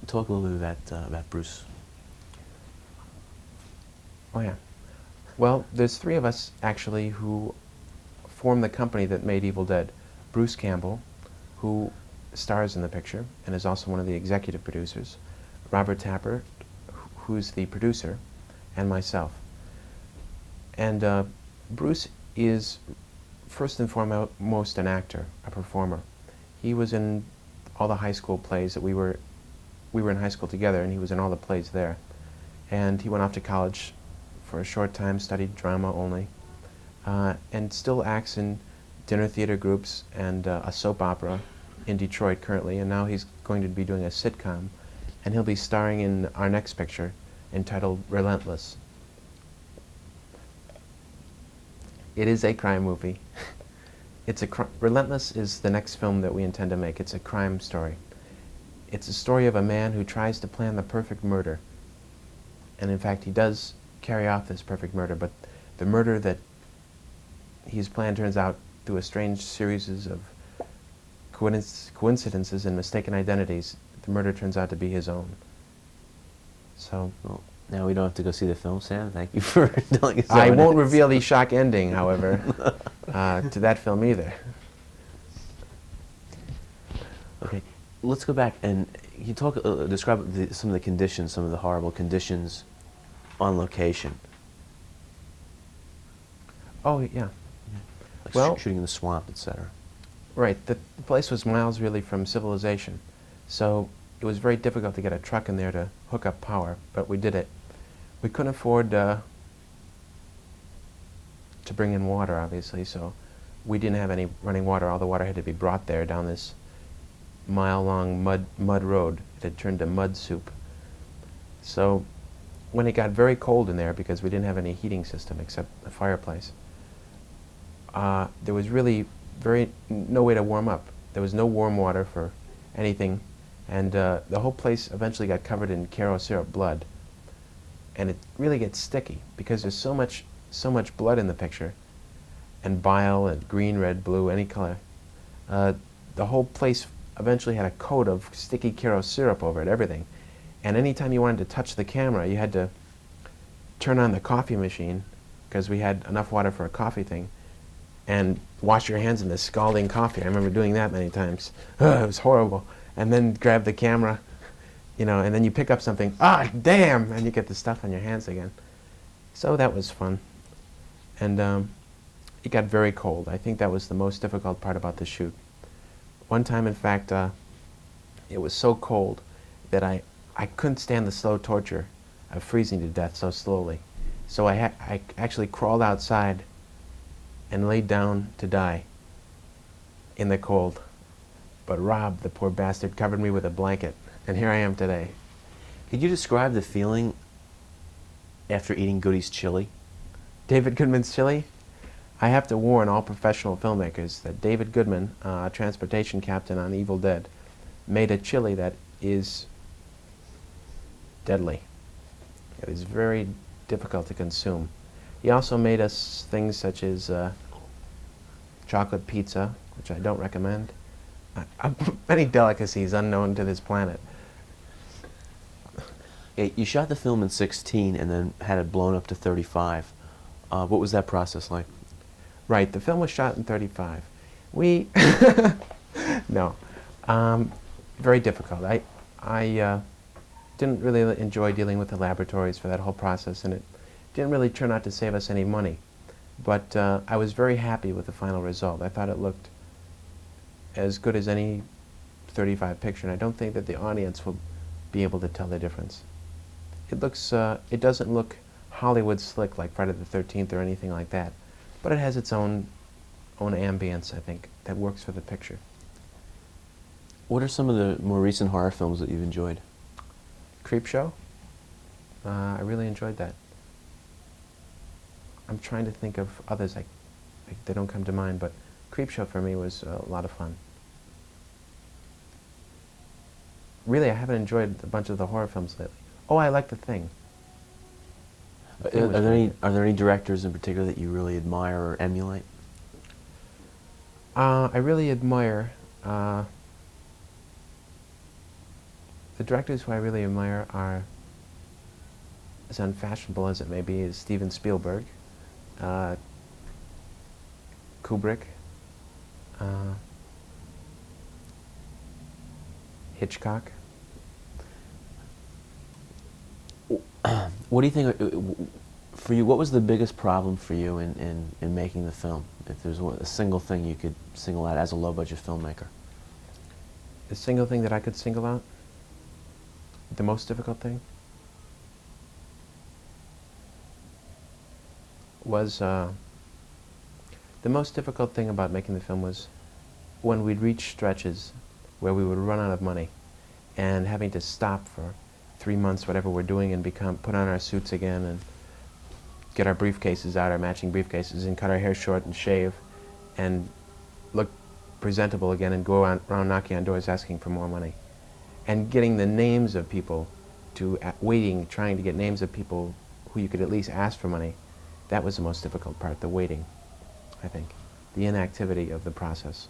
Talk a little bit about Bruce. Oh yeah. Well, there's three of us actually who formed the company that made Evil Dead. Bruce Campbell, who stars in the picture and is also one of the executive producers. Robert Tapper, who's the producer, and myself. And Bruce is first and foremost an actor, a performer. He was in all the high school plays that we were in high school together, and he was in all the plays there. And he went off to college for a short time, studied drama only, and still acts in dinner theater groups and a soap opera in Detroit currently, and now he's going to be doing a sitcom, and he'll be starring in our next picture entitled Relentless. It is a crime movie. Relentless is the next film that we intend to make. It's a crime story. It's a story of a man who tries to plan the perfect murder. And in fact, he does carry off this perfect murder, but the murder that he's planned turns out through a strange series of coincidences and mistaken identities, the murder turns out to be his own. So, Well, now we don't have to go see the film, Sam. Thank you for telling us. I won't reveal the shock ending, however, to that film either. Okay, let's go back and you describe some of the conditions, some of the horrible conditions on location. Oh, yeah. Like Well, shooting in the swamp, etc. Right. The place was miles really from civilization, so it was very difficult to get a truck in there to hook up power, but we did it. We couldn't afford to bring in water, obviously, so we didn't have any running water. All the water had to be brought there down this mile-long mud road. It had turned to mud soup. So when it got very cold in there, because we didn't have any heating system except a fireplace, there was really no way to warm up. There was no warm water for anything, and the whole place eventually got covered in Caro syrup blood. And it really gets sticky because there's so much blood in the picture, and bile and green, red, blue, any color. The whole place eventually had a coat of sticky Caro syrup over it, everything. And anytime you wanted to touch the camera, you had to turn on the coffee machine, because we had enough water for a coffee thing, and wash your hands in this scalding coffee. I remember doing that many times. Ugh, it was horrible. And then grab the camera, and then you pick up something, damn, and you get the stuff on your hands again. So that was fun. And it got very cold. I think that was the most difficult part about the shoot. One time, in fact, it was so cold that I couldn't stand the slow torture of freezing to death so slowly. So I actually crawled outside and laid down to die in the cold. But Rob, the poor bastard, covered me with a blanket, and here I am today. Could you describe the feeling after eating Goody's chili? David Goodman's chili? I have to warn all professional filmmakers that David Goodman, a transportation captain on Evil Dead, made a chili that is deadly. It is very difficult to consume. He also made us things such as chocolate pizza, which I don't recommend. Many delicacies unknown to this planet. Yeah, you shot the film in 16 and then had it blown up to 35. What was that process like? Right, the film was shot in 35. We, no, very difficult. I didn't really enjoy dealing with the laboratories for that whole process, and it didn't really turn out to save us any money. But I was very happy with the final result. I thought it looked as good as any 35 picture, and I don't think that the audience will be able to tell the difference. It looks, it doesn't look Hollywood slick like Friday the 13th or anything like that, but it has its own ambience, I think, that works for the picture. What are some of the more recent horror films that you've enjoyed? Creepshow? I really enjoyed that. I'm trying to think of others. They don't come to mind, but Creepshow for me was a lot of fun. Really, I haven't enjoyed a bunch of the horror films lately. Oh, I like The Thing. Are there any directors in particular that you really admire or emulate? I really admire The directors who I really admire are, as unfashionable as it may be, is Steven Spielberg, uh, Kubrick, uh, Hitchcock. What do you think, for you, what was the biggest problem for you in making the film? If there's a single thing you could single out as a low-budget filmmaker. The single thing that I could single out, the most difficult thing, was the most difficult thing about making the film was when we'd reach stretches where we would run out of money and having to stop for 3 months, whatever we're doing, and put on our suits again and get our briefcases out, our matching briefcases, and cut our hair short and shave and look presentable again and go around knocking on doors asking for more money. And getting the names of people trying to get names of people who you could at least ask for money, that was the most difficult part, the waiting, I think. The inactivity of the process.